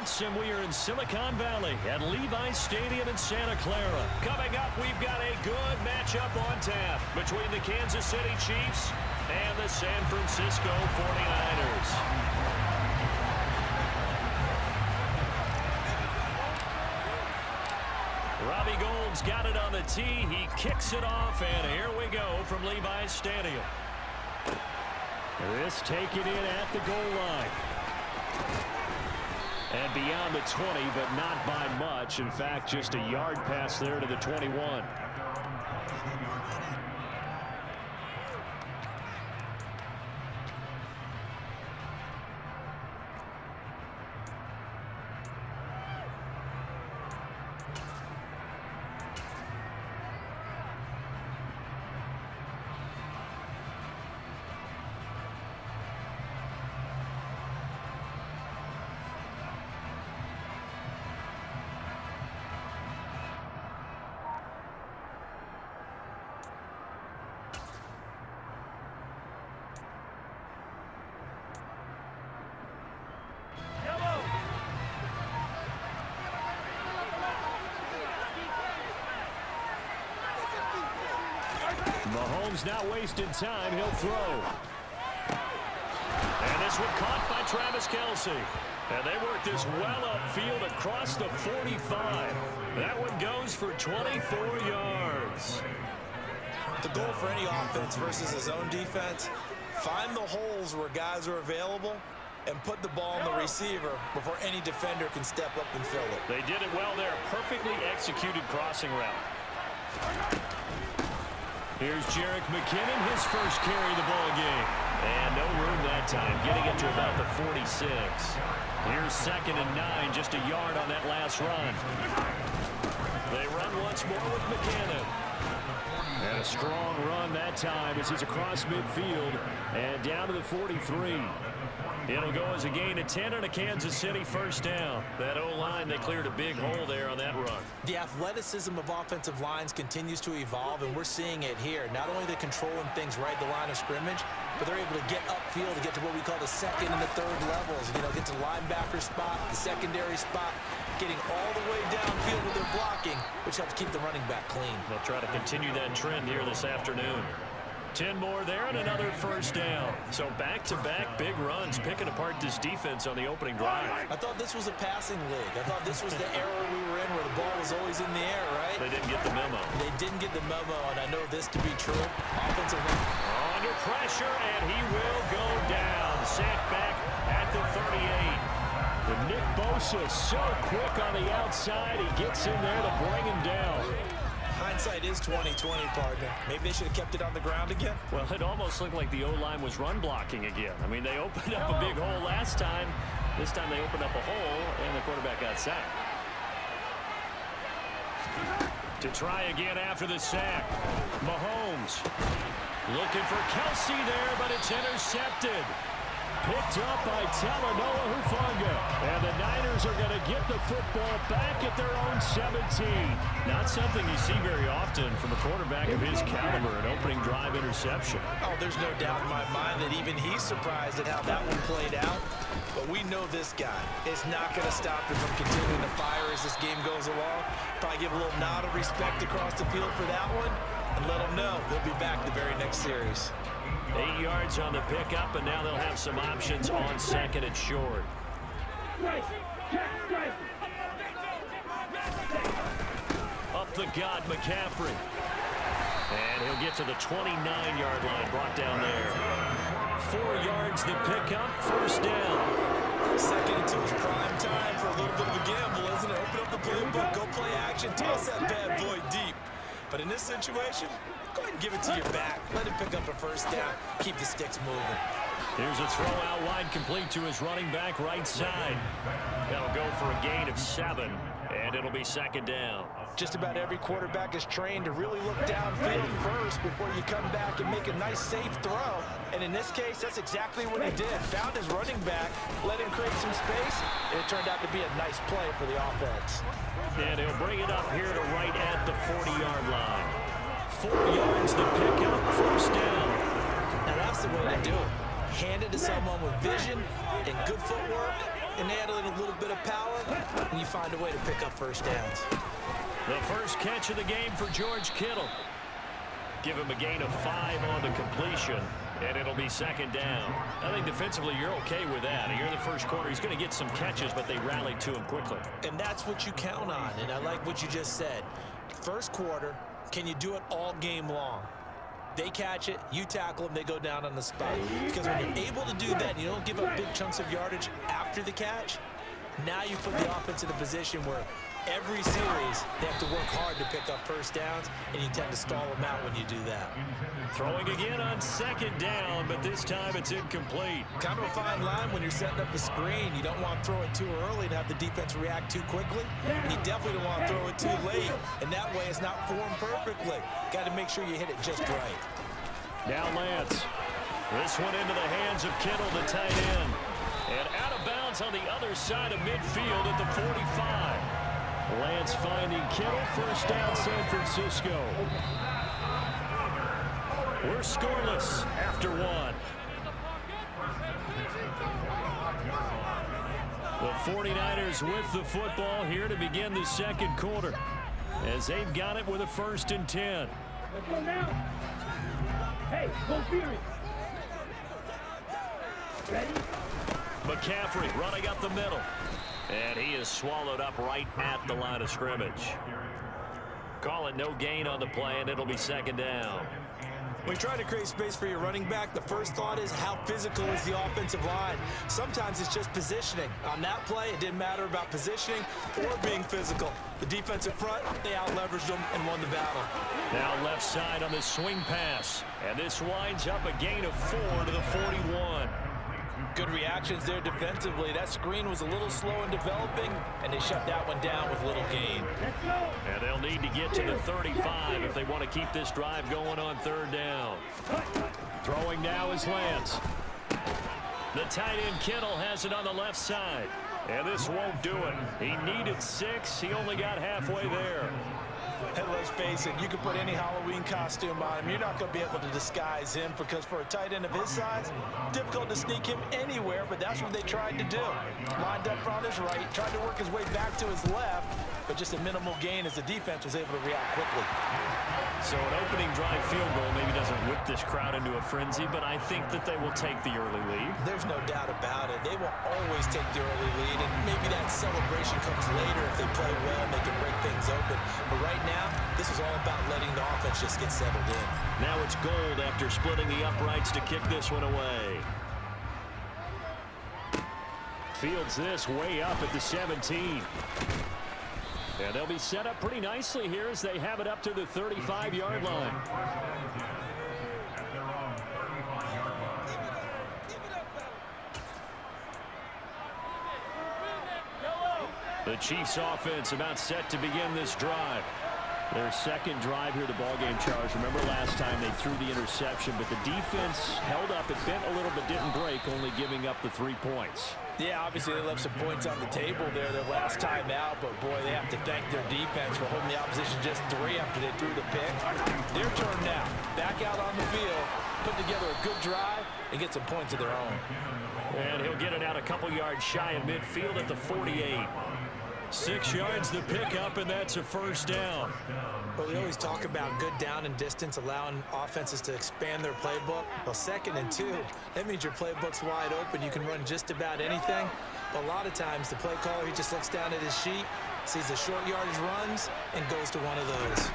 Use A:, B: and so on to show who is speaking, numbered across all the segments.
A: Sports, and we are in Silicon Valley at Levi's Stadium in Santa Clara. Coming up, we've got a good matchup on tap between the Kansas City Chiefs and the San Francisco 49ers. Robbie Gould's got it on the tee. He kicks it off, and here we go from Levi's Stadium. This taken in at the goal line. And beyond the 20, but not by much. In fact, just a yard pass there to the 21. Mahomes not wasting time. He'll throw. And this one caught by Travis Kelce. And they work this well upfield across the 45. That one goes for 24 yards.
B: The goal for any offense versus his own defense, find the holes where guys are available and put the ball on the receiver before any defender can step up and fill it.
A: They did it well there. Perfectly executed crossing route. Here's Jerick McKinnon, his first carry of the ball game. And no room that time, getting it to about the 46. Here's 2nd and 9, just a yard on that last run. They run once more with McKinnon. And a strong run that time as he's across midfield and down to the 43. It'll go as a gain of 10 and a Kansas City first down. That O-line, they cleared a big hole there on that run.
B: The athleticism of offensive lines continues to evolve, and we're seeing it here. Not only are they controlling things right at the line of scrimmage, but they're able to get upfield to get to what we call the 2nd and the 3rd levels. You know, get to the linebacker spot, the secondary spot, getting all the way downfield with their blocking, which helps keep the running back clean.
A: They'll try to continue that trend here this afternoon. 10 more there and another first down. So back-to-back big runs, picking apart this defense on the opening drive.
B: I thought this was a passing league. I thought this was the era we were in where the ball was always in the air, right?
A: They didn't get the memo.
B: They didn't get the memo, and I know this to be true. Offensive line.
A: Under pressure, and he will go down. Sacked back at the 38. But Nick Bosa so quick on the outside. He gets in there to bring him down.
B: Hindsight is 20/20, partner. Maybe they should have kept it on the ground again.
A: Well, it almost looked like the O-line was run blocking again. I mean, they opened up a big hole last time. This time they opened up a hole, and the quarterback got sacked. To try again after the sack. Mahomes looking for Kelce there, but it's intercepted. Picked up by Talanoa Hufanga. And the Niners are going to get the football back at their own 17. Not something you see very often from a quarterback of his caliber, an opening drive interception.
B: Oh, there's no doubt in my mind that even he's surprised at how that one played out. But we know this guy is not going to stop him from continuing to fire as this game goes along. Probably give a little nod of respect across the field for that one and let him know he'll be back the very next series.
A: 8 yards on the pickup, and now they'll have some options on 2nd and short. Up the gut, McCaffrey. And he'll get to the 29-yard line, brought down there. 4 yards the pickup, first down.
B: 2nd and 2 is prime time for a little bit of a gamble, isn't it? Open up the playbook, go play action, toss that bad boy deep. But in this situation, go ahead and give it to your back. Let him pick up a first down. Keep the sticks moving.
A: Here's a throw out wide, complete to his running back right side. That'll go for a gain of 7, and it'll be 2nd down.
B: Just about every quarterback is trained to really look downfield first before you come back and make a nice, safe throw. And in this case, that's exactly what he did. Found his running back, let him create some space, and it turned out to be a nice play for the offense.
A: And he'll bring it up here to right at the 40-yard line. 4 yards the pickup, first down.
B: Now that's the way to do it. Hand it to someone with vision and good footwork and add a little bit of power. and you find a way to pick up first downs.
A: The first catch of the game for George Kittle. Give him a gain of 5 on the completion, and it'll be second down. I think defensively you're okay with that. Here in the first quarter, he's going to get some catches, but they rallied to him quickly.
B: And that's what you count on, and I like what you just said. First quarter, can you do it all game long? They catch it, you tackle them, they go down on the spot. Because when you're able to do that and you don't give up big chunks of yardage after the catch, now you put the offense in a position where every series they have to work hard to pick up first downs, and you tend to stall them out when you do that.
A: Throwing again on second down, but this time it's incomplete.
B: Kind of a fine line when you're setting up a screen. You don't want to throw it too early to have the defense react too quickly, and you definitely don't want to throw it too late, and that way it's not formed perfectly. Got to make sure you hit it just right.
A: Now Lance. This one into the hands of Kittle, the tight end. And out of bounds on the other side of midfield at the 45. Lance finding Kittle, first down San Francisco. We're scoreless after one. The 49ers with the football here to begin the second quarter, as they've got it with a 1st and 10.
C: Let's go now. Hey, go Fury. Ready?
A: McCaffrey running up the middle. And he is swallowed up right at the line of scrimmage. Call it no gain on the play, and it'll be second down.
B: When you're trying to create space for your running back, the first thought is how physical is the offensive line. Sometimes it's just positioning. On that play, it didn't matter about positioning or being physical. The defensive front, they out-leveraged them and won the battle.
A: Now left side on the swing pass. And this winds up a gain of 4 to the 41.
B: Good reactions there defensively. That screen was a little slow in developing, and they shut that one down with little gain.
A: And they'll need to get to the 35 if they want to keep this drive going on third down. Throwing now is Lance. The tight end Kittle has it on the left side. And this won't do it. He needed 6. He only got halfway there.
B: And let's face it, you can put any Halloween costume on him. You're not going to be able to disguise him, because for a tight end of his size, difficult to sneak him anywhere, but that's what they tried to do. Lined up on his right, tried to work his way back to his left, but just a minimal gain as the defense was able to react quickly.
A: So an opening drive field goal maybe doesn't whip this crowd into a frenzy, but I think that they will take the early lead.
B: There's no doubt about it. They will always take the early lead, and maybe that celebration comes later if they play well and they can break things open. But right now, this is all about letting the offense just get settled in.
A: Now it's Gold after splitting the uprights to kick this one away. Fields this way up at the 17. And they'll be set up pretty nicely here as they have it up to the 35-yard line. The Chiefs offense about set to begin this drive. Their second drive here, the ballgame, Charles. Remember last time they threw the interception, but the defense held up. It bent a little but didn't break, only giving up the 3 points.
B: Yeah, obviously they left some points on the table there their last time out, but boy, they have to thank their defense for holding the opposition just 3 after they threw the pick. Their turn now. Back out on the field, put together a good drive, and get some points of their own.
A: And he'll get it out a couple yards shy of midfield at the 48. 6 yards the pickup, and that's a first down.
B: Well, we always talk about good down and distance, allowing offenses to expand their playbook. Well, 2nd and 2, that means your playbook's wide open. You can run just about anything. But a lot of times, the play caller, he just looks down at his sheet, sees the short yardage runs, and goes to one of those.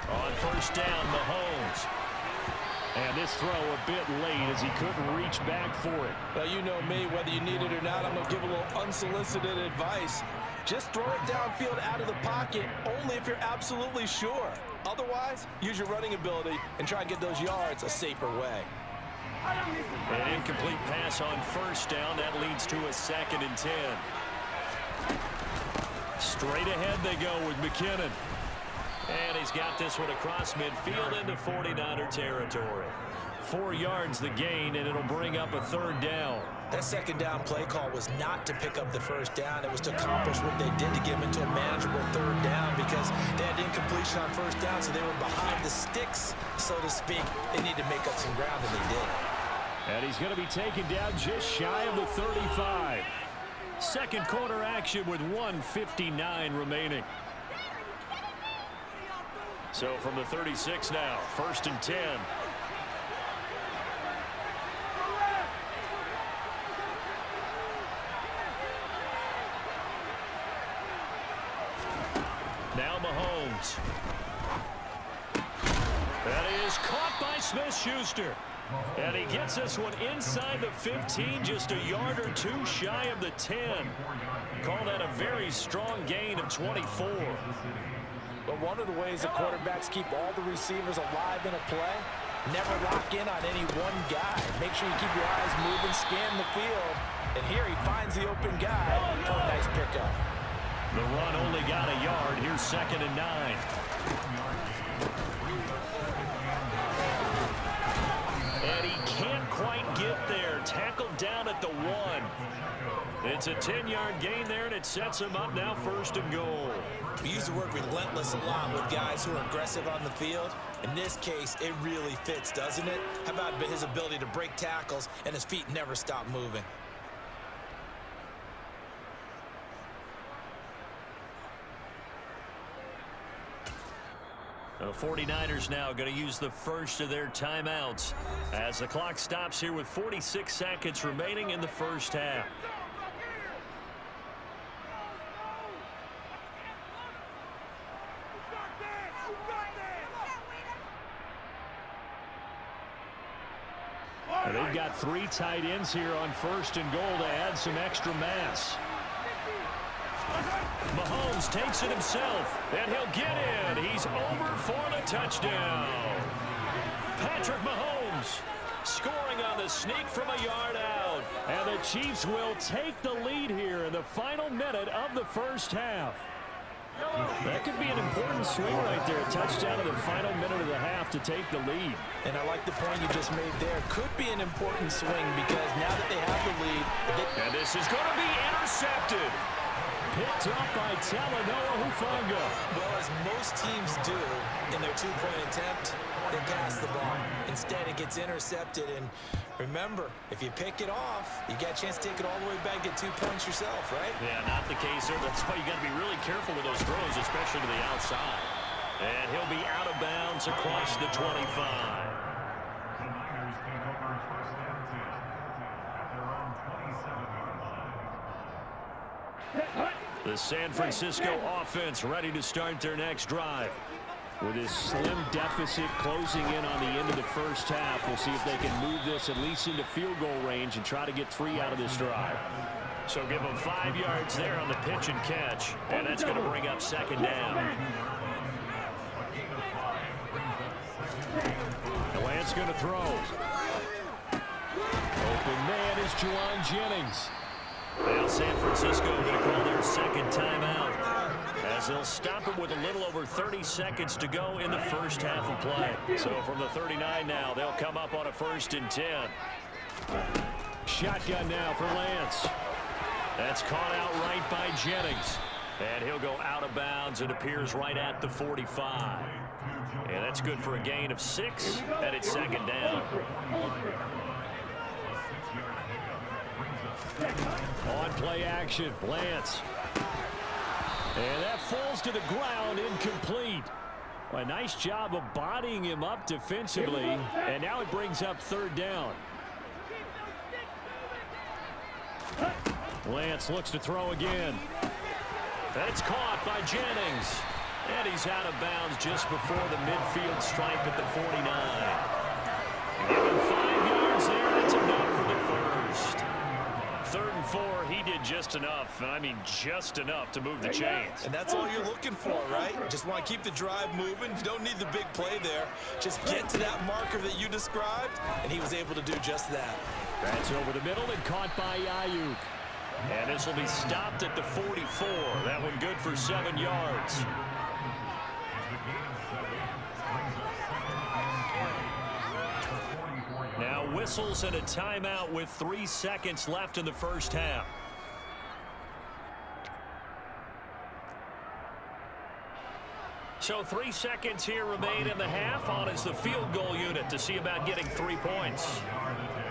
A: On first down, Mahomes. And this throw a bit late as he couldn't reach back for it.
B: Well, you know me, whether you need it or not, I'm going to give a little unsolicited advice. Just throw it downfield out of the pocket only if you're absolutely sure. Otherwise, use your running ability and try and get those yards a safer way.
A: An incomplete pass on first down. That leads to a 2nd and 10. Straight ahead they go with McKinnon. And he's got this one across midfield into 49er territory. 4 yards the gain, and it'll bring up a 3rd down.
B: That 2nd down play call was not to pick up the first down. It was to accomplish what they did to get them into a manageable 3rd down, because they had incompletion on first down, so they were behind the sticks, so to speak. They need to make up some ground, and they did.
A: And he's going to be taken down just shy of the 35. Second quarter action with 1:59 remaining. So from the 36 now, 1st and 10. Now Mahomes. That is caught by Smith-Schuster. And he gets this one inside the 15, just a yard or two shy of the 10. Call that a very strong gain of 24.
B: But one of the ways the quarterbacks keep all the receivers alive in a play, never lock in on any one guy. Make sure you keep your eyes moving, scan the field. And here he finds the open guy for a nice pickup.
A: The run only got a yard. Here's 2nd and 9. And he can't quite get there. Tackled down at the 1. It's a 10-yard gain there, and it sets him up now 1st and goal.
B: We use the word relentless a lot with guys who are aggressive on the field. In this case, it really fits, doesn't it? How about his ability to break tackles and his feet never stop moving?
A: The 49ers now going to use the first of their timeouts as the clock stops here with 46 seconds remaining in the first half. And they've got 3 tight ends here on 1st and goal to add some extra mass. Mahomes takes it himself, and he'll get in. He's over for the touchdown. Patrick Mahomes scoring on the sneak from a yard out. And the Chiefs will take the lead here in the final minute of the first half. That could be an important swing right there. A touchdown in the final minute of the half to take the lead.
B: And I like the point you just made there. Could be an important swing because now that they have the lead.
A: And this is going to be intercepted. Picked up by Talanoa Hufanga.
B: Well, as most teams do in their two-point attempt, they pass the ball. Instead, it gets intercepted. And remember, if you pick it off, you got a chance to take it all the way back, get 2 points yourself, right?
A: Yeah, not the case there. That's why you got to be really careful with those throws, especially to the outside. And he'll be out of bounds across the 25. The San Francisco offense ready to start their next drive. With his slim deficit closing in on the end of the first half, we'll see if they can move this at least into field goal range and try to get 3 out of this drive. So give them 5 yards there on the pitch and catch, and that's going to bring up 2nd down. Lance going to throw. Open man is Juwan Jennings. Well, San Francisco going to call their 2nd timeout as they'll stop it with a little over 30 seconds to go in the first half of play. So from the 39 now, they'll come up on a 1st and 10. Shotgun now for Lance. That's caught out right by Jennings. And he'll go out of bounds. It appears right at the 45. And that's good for a gain of 6, and it's 2nd down. On play action, Lance. And that falls to the ground, incomplete. A nice job of bodying him up defensively, and now it brings up 3rd down. Lance looks to throw again. That's caught by Jennings. And he's out of bounds just before the midfield stripe at the 49. Give him 5 yards there. That's enough for the 1st. 3rd and 4, he did just enough. I mean, just enough to move the chains.
B: And that's all you're looking for, right? Just want to keep the drive moving. You don't need the big play there. Just get to that marker that you described, and he was able to do just that.
A: That's over the middle and caught by Ayuk. And this will be stopped at the 44. That one good for 7 yards. Now whistles and a timeout with 3 seconds left in the first half. So 3 seconds here remain in the half. On is the field goal unit to see about getting 3 points.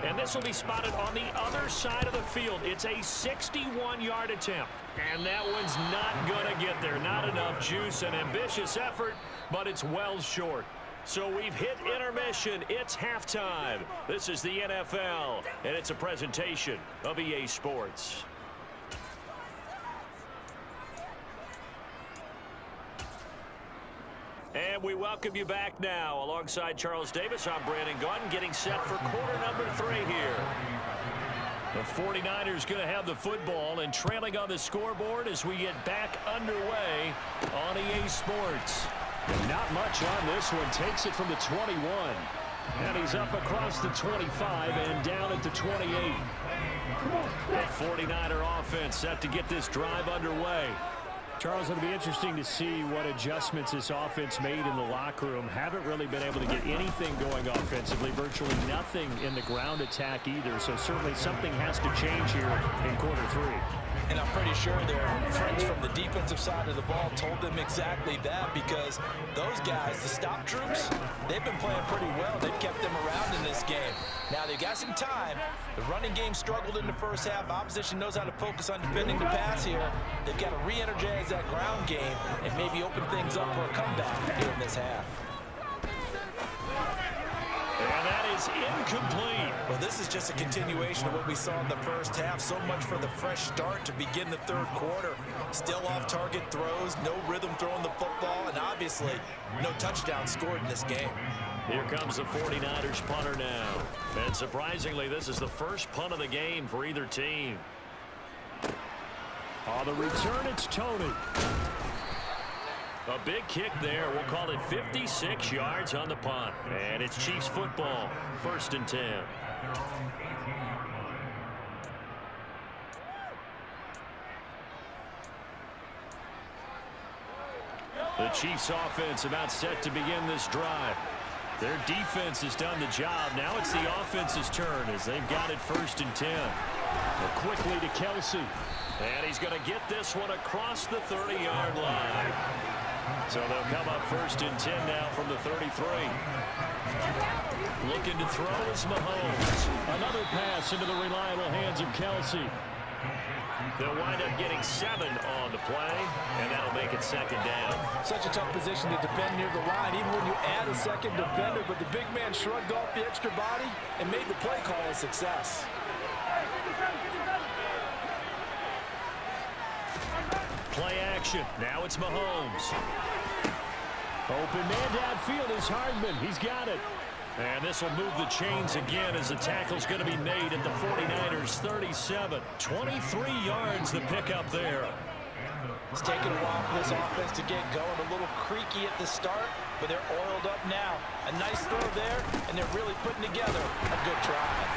A: And this will be spotted on the other side of the field. It's a 61-yard attempt. And that one's not going to get there. Not enough juice, an ambitious effort, but it's well short. So we've hit intermission. It's halftime. This is the NFL, and it's a presentation of EA Sports. And we welcome you back now. Alongside Charles Davis, I'm Brandon Gaudin, getting set for quarter number 3 here. The 49ers going to have the football and trailing on the scoreboard as we get back underway on EA Sports.
D: And not much on this one. Takes it from the 21. And he's up across the 25 and down at the 28.
A: The 49er offense set to get this drive underway.
D: Charles, it'll be interesting to see what adjustments this offense made in the locker room. Haven't really been able to get anything going offensively. Virtually nothing in the ground attack either. So certainly something has to change here in quarter 3.
B: And I'm pretty sure their friends from the defensive side of the ball told them exactly that, because those guys, the stop troops, they've been playing pretty well. They've kept them around in this game. Now, they've got some time. The running game struggled in the first half. Opposition knows how to focus on defending the pass here. They've got to re-energize that ground game and maybe open things up for a comeback here in this half.
A: And that is incomplete.
B: Well, this is just a continuation of what we saw in the first half. So much for the fresh start to begin the third quarter. Still off-target throws, no rhythm throwing the football, and obviously no touchdown scored in this game.
A: Here comes the 49ers punter now. And surprisingly, this is the first punt of the game for either team.
D: On the return, it's Tony.
A: A big kick there. We'll call it 56 yards on the punt. And it's Chiefs football. 1st and 10. The Chiefs offense about set to begin this drive. Their defense has done the job. Now it's the offense's turn as they've got it 1st and 10.
D: Quickly to Kelsey.
A: And he's going to get this one across the 30-yard line. So they'll come up 1st and 10 now from the 33. Looking to throw is Mahomes.
D: Another pass into the reliable hands of Kelsey.
A: They'll wind up getting 7 on the play, and that'll make it 2nd down.
B: Such a tough position to defend near the line, even when you add a second defender, but the big man shrugged off the extra body and made the play call a success.
A: Play action. Now it's Mahomes.
D: Open man downfield is Hardman. He's got it.
A: And this will move the chains again as the tackle's going to be made at the 49ers 37. 23 yards the pickup there.
B: It's taken a while for this offense to get going. A little creaky at the start, but they're oiled up now. A nice throw there, and they're really putting together a good drive.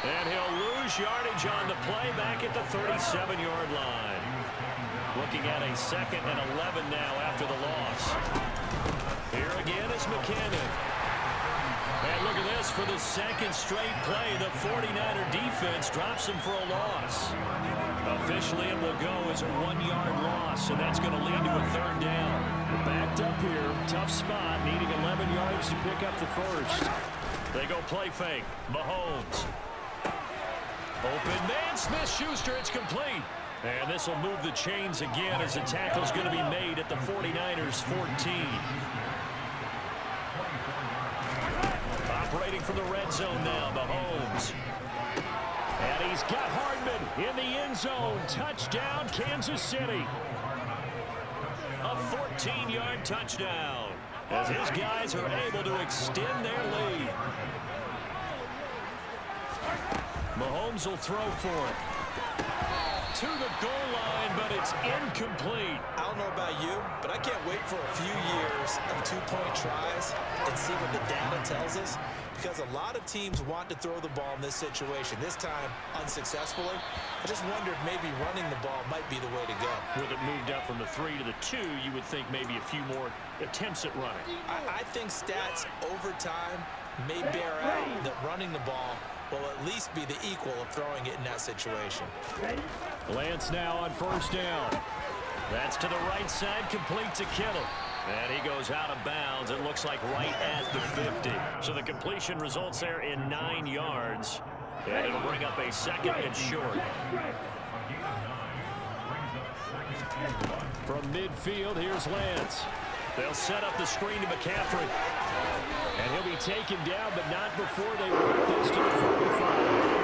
A: And he'll lose yardage on the play back at the 37-yard line. Looking at a 2nd and 11 now after the loss. Here again is McKinnon. And look at this, for the 2nd straight play, the 49er defense drops him for a loss. Officially, it will go as a 1-yard loss, and that's going to lead to a 3rd down.
D: Backed up here, tough spot, needing 11 yards to pick up the 1st.
A: They go play fake. Mahomes. Open man, Smith-Schuster, it's complete. And this will move the chains again as the tackle's going to be made at the 49ers 14. Operating from the red zone now, Mahomes.
D: And he's got Hardman in the end zone. Touchdown, Kansas City.
A: A 14-yard touchdown as his guys are able to extend their lead. Mahomes will throw for it. To the goal line, but it's incomplete.
B: I don't know about you, but I can't wait for a few years of 2-point tries and see what the data tells us, because a lot of teams want to throw the ball in this situation. This time, unsuccessfully. I just wonder if maybe running the ball might be the way to go.
A: With it moved up from the 3 to the 2, you would think maybe a few more attempts at running.
B: I think stats over time may bear out that running the ball will at least be the equal of throwing it in that situation.
D: Lance now on 1st down.
A: That's to the right side, complete to Kittle. And he goes out of bounds. It looks like right at the 50. So the completion results there in 9 yards. And it'll bring up a second and short.
D: From midfield, here's Lance.
A: They'll set up the screen to McCaffrey.
D: And he'll be taken down, but not before they work this to the 45.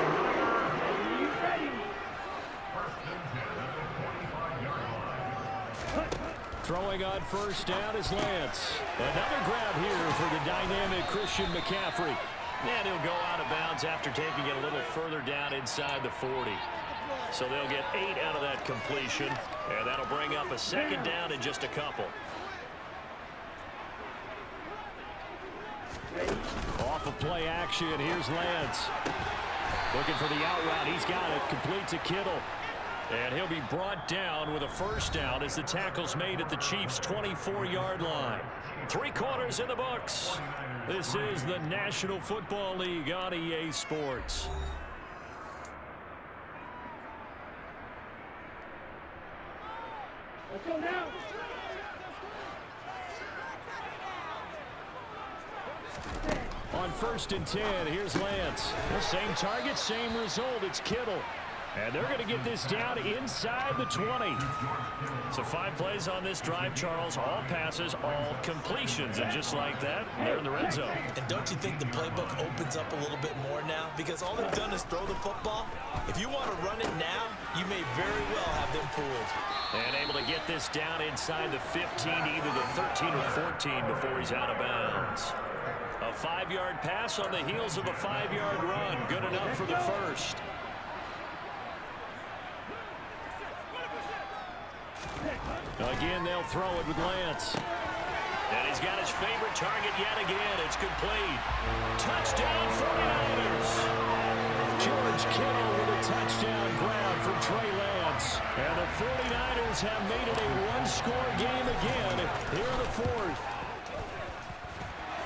D: Throwing on first down is Lance. Another grab here for the dynamic Christian McCaffrey.
A: And he'll go out of bounds after taking it a little further down inside the 40. So they'll get 8 out of that completion. And that'll bring up a second down in just a couple.
D: Off of play action, here's Lance. Looking for the out route. He's got it. Complete to Kittle. And he'll be brought down with a first down as the tackle's made at the Chiefs' 24-yard line. 3 quarters in the books. This is the National Football League on EA Sports.
C: Let's go now.
D: On first and 10, here's Lance. The same target, same result. It's Kittle. And they're going to get this down inside the 20.
A: So 5 plays on this drive, Charles. All passes, all completions. And just like that, they're in the red zone.
B: And don't you think the playbook opens up a little bit more now? Because all they've done is throw the football. If you want to run it now, you may very well have them fooled.
A: And able to get this down inside the 15, either the 13 or 14 before he's out of bounds. A 5-yard pass on the heels of a 5-yard run. Good enough for the first.
D: Again, they'll throw it with Lance.
A: And he's got his favorite target yet again. It's complete. Touchdown 49ers.
D: George Kittle with a touchdown grab from Trey Lance. And the 49ers have made it a one-score game again here in the 4th.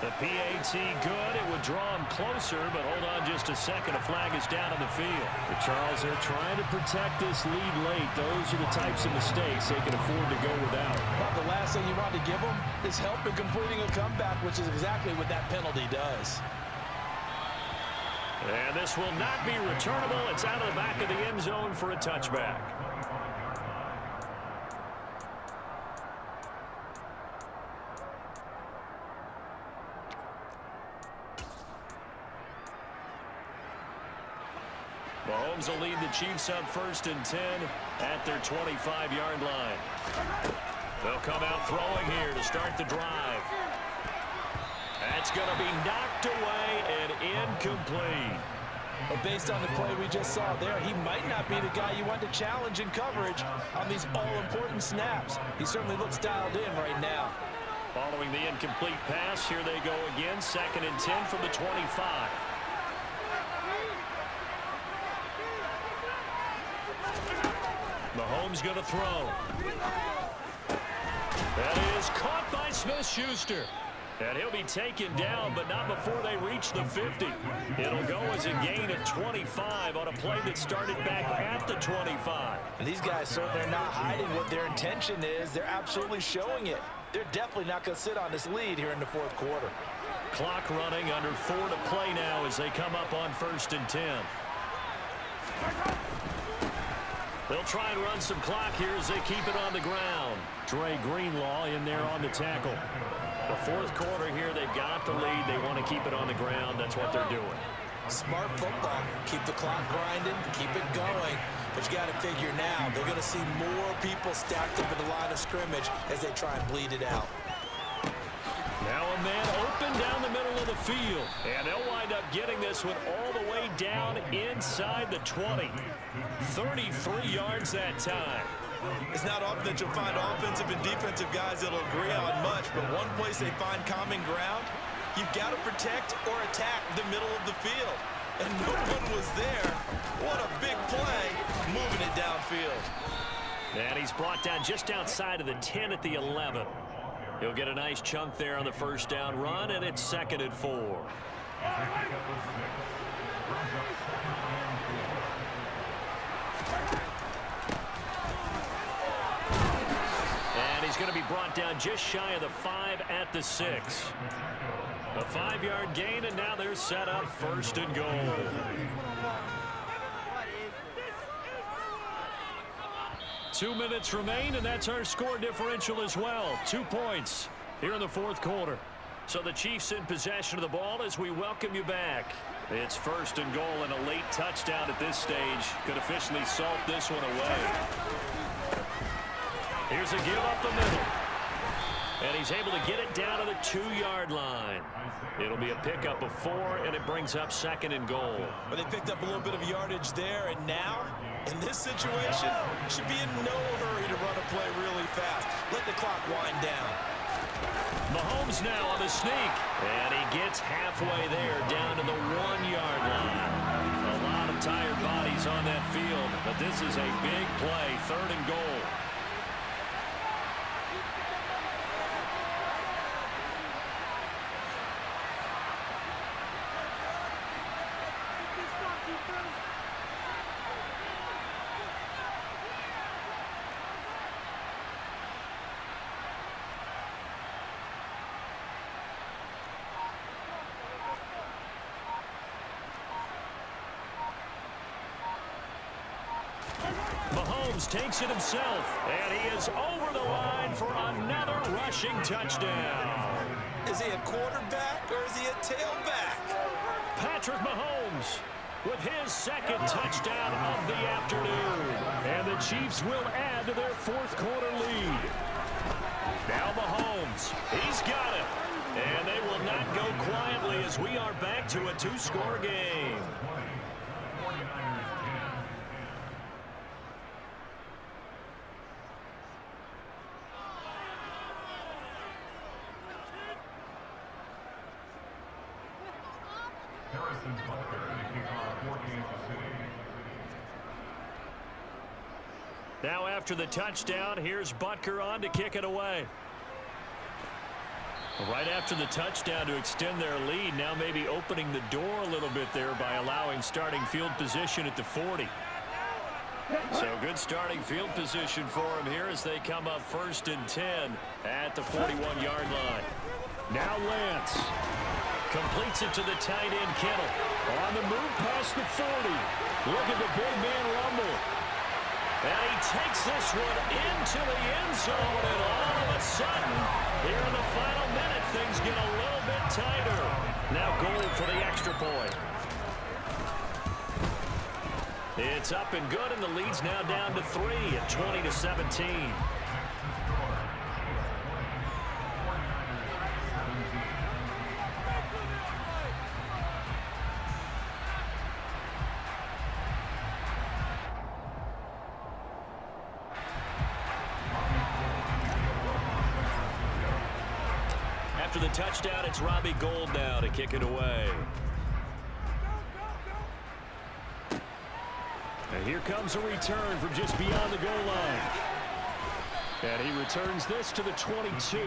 A: The PAT good. It would draw him closer, but hold on just a second. A flag is down on the field.
D: The Charles, they're trying to protect this lead late. Those are the types of mistakes they can afford to go without.
B: But the last thing you want to give them is help in completing a comeback, which is exactly what that penalty does.
A: And this will not be returnable. It's out of the back of the end zone for a touchback. Mahomes will lead the Chiefs up first and 10 at their 25-yard line. They'll come out throwing here to start the drive. That's going to be knocked away and incomplete.
B: But based on the play we just saw there, he might not be the guy you want to challenge in coverage on these all-important snaps. He certainly looks dialed in right now.
A: Following the incomplete pass, here they go again. 2nd and 10 from the 25. Mahomes going to throw. That is caught by Smith-Schuster. And he'll be taken down, but not before they reach the 50. It'll go as a gain of 25 on a play that started back at the 25.
B: And these guys certainly are not hiding what their intention is. They're absolutely showing it. They're definitely not going to sit on this lead here in the 4th quarter.
A: Clock running, under 4 to play now as they come up on 1st and 10. They'll try and run some clock here as they keep it on the ground.
D: Dre Greenlaw in there on the tackle.
A: The 4th quarter here, they've got the lead. They want to keep it on the ground. That's what they're doing.
B: Smart football. Keep the clock grinding, keep it going. But you got to figure now, they're going to see more people stacked up at the line of scrimmage as they try and bleed it out.
A: Now a man open down the middle of the field. And they'll wind up getting this one all the way down inside the 20. 33 yards that time.
B: It's not often that you'll find offensive and defensive guys that'll agree on much, but one place they find common ground, you've got to protect or attack the middle of the field. And no one was there. What a big play, moving it downfield.
A: And he's brought down just outside of the 10 at the 11. He'll get a nice chunk there on the first down run, and it's 2nd and 4. he's going to be brought down just shy of the 5 at the 6. A 5-yard gain, and now they're set up 1st and goal. Two minutes remain, and that's our score differential as well. 2 points here in the 4th quarter. So the Chiefs in possession of the ball as we welcome you back. It's 1st and goal, and a late touchdown at this stage could officially salt this one away. Here's a give up the middle. And he's able to get it down to the 2-yard line. It'll be a pickup of 4, and it brings up 2nd and goal.
B: But they picked up a little bit of yardage there, and now, in this situation, should be in no hurry to run a play really fast. Let the clock wind down.
A: Mahomes now on the sneak, and he gets halfway there down to the 1-yard line. A lot of tired bodies on that field, but this is a big play, 3rd and goal. Mahomes takes it himself, and he is over the line for another rushing touchdown.
B: Is he a quarterback or is he a tailback?
A: Patrick Mahomes with his 2nd touchdown of the afternoon. And the Chiefs will add to their 4th quarter lead. Now Mahomes, he's got it. And they will not go quietly as we are back to a 2-score game. Now after the touchdown, here's Butker on to kick it away. Right after the touchdown to extend their lead, now maybe opening the door a little bit there by allowing starting field position at the 40. So good starting field position for him here as they come up 1st and 10 at the 41-yard line. Now Lance completes it to the tight end Kittle. On the move past the 40. Look at the big man rumble. And he takes this one into the end zone, and all of a sudden, here in the final minute, things get a little bit tighter. Now goal for the extra point. It's up and good, and the lead's now down to 3 at 20-17. After the touchdown, it's Robbie Gould now to kick it away. And here comes a return from just beyond the goal line. And he returns this to the 22.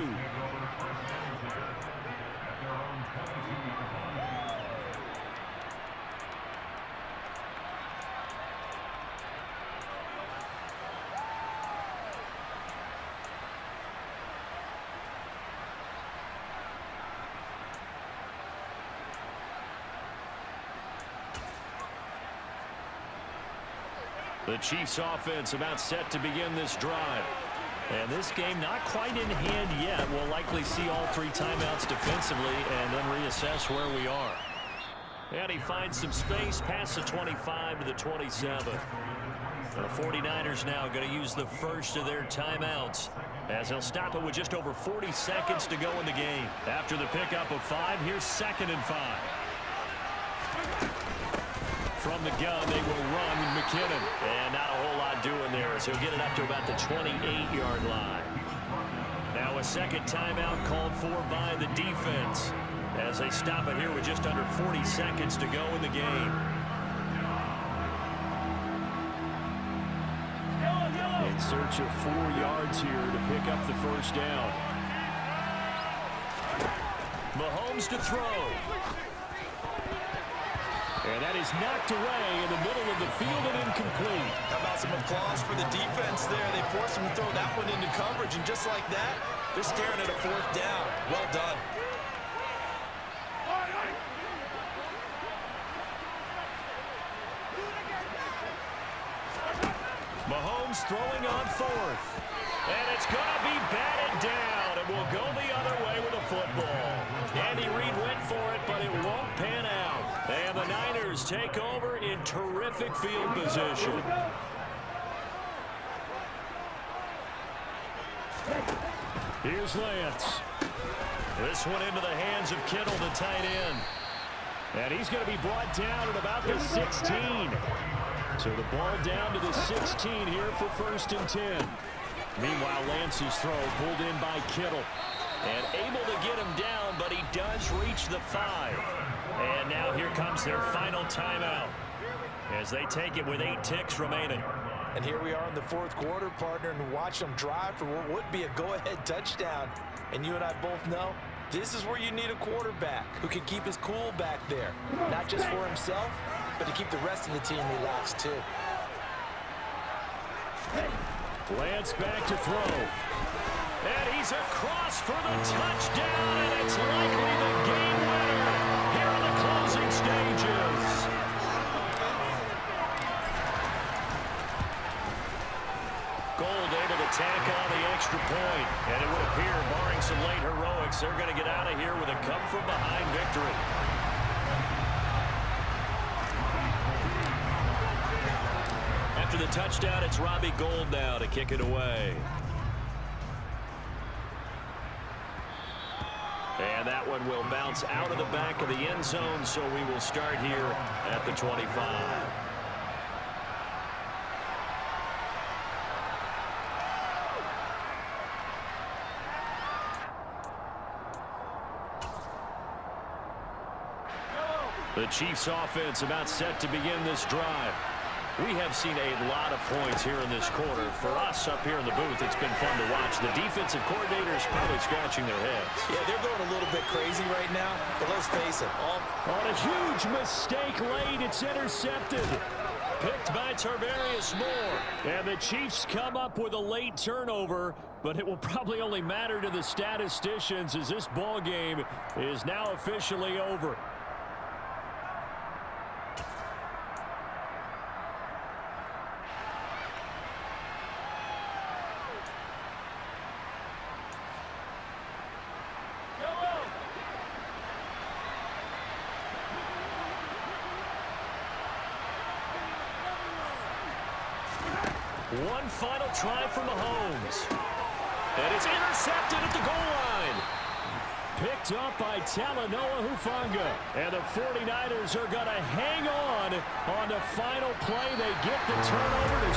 A: The Chiefs offense about set to begin this drive. And this game not quite in hand yet. We'll likely see all 3 timeouts defensively and then reassess where we are. And he finds some space past the 25 to the 27. The 49ers now going to use the first of their timeouts as they'll stop it with just over 40 seconds to go in the game. After the pickup of 5, here's 2nd and 5. From the gun, they will run with McKinnon. And not a whole lot doing there as he'll get it up to about the 28-yard line. Now a second timeout called for by the defense as they stop it here with just under 40 seconds to go in the game. In search of 4 yards here to pick up the first down. Mahomes to throw.
D: And that is knocked away in the middle of the field and incomplete.
B: How about some applause for the defense there? They forced him to throw that one into coverage, and just like that, they're staring at a fourth down. Well done.
A: Mahomes throwing on fourth. And it's going to be batted down, and will go the other way with the football. Andy Reid went for it, but it won't pan out. And the Niners take over in terrific field position.
D: Here's Lance.
A: This one into the hands of Kittle, the tight end.
D: And he's going to be brought down at about the 16. So the ball down to the 16 here for 1st and 10. Meanwhile, Lance's throw pulled in by Kittle.
A: And able to get him down, but he does reach the 5. And now here comes their final timeout as they take it with 8 ticks remaining.
B: And here we are in the fourth quarter, partner, and watch them drive for what would be a go-ahead touchdown. And you and I both know this is where you need a quarterback who can keep his cool back there, not just for himself, but to keep the rest of the team relaxed too.
D: Lance back to throw.
A: And he's across for the touchdown, and it's likely the game winner here in the closing stages. Gold able to tack on the extra point, and it would appear, barring some late heroics, they're going to get out of here with a come-from-behind victory. After the touchdown, it's Robbie Gould now to kick it away. And that one will bounce out of the back of the end zone, so we will start here at the 25. The Chiefs offense about set to begin this drive. We have seen a lot of points here in this quarter. For us up here in the booth, it's been fun to watch. The defensive coordinators probably scratching their heads.
B: Yeah, they're going a little bit crazy right now, but let's face it.
D: On a huge mistake late, it's intercepted.
A: Picked by Tarvarius Moore.
D: And the Chiefs come up with a late turnover, but it will probably only matter to the statisticians as this ball game is now officially over.
A: One final try from Mahomes. And it's intercepted at the goal line.
D: Picked up by Talanoa Hufanga. And the 49ers are going to hang on the final play. They get the turnover to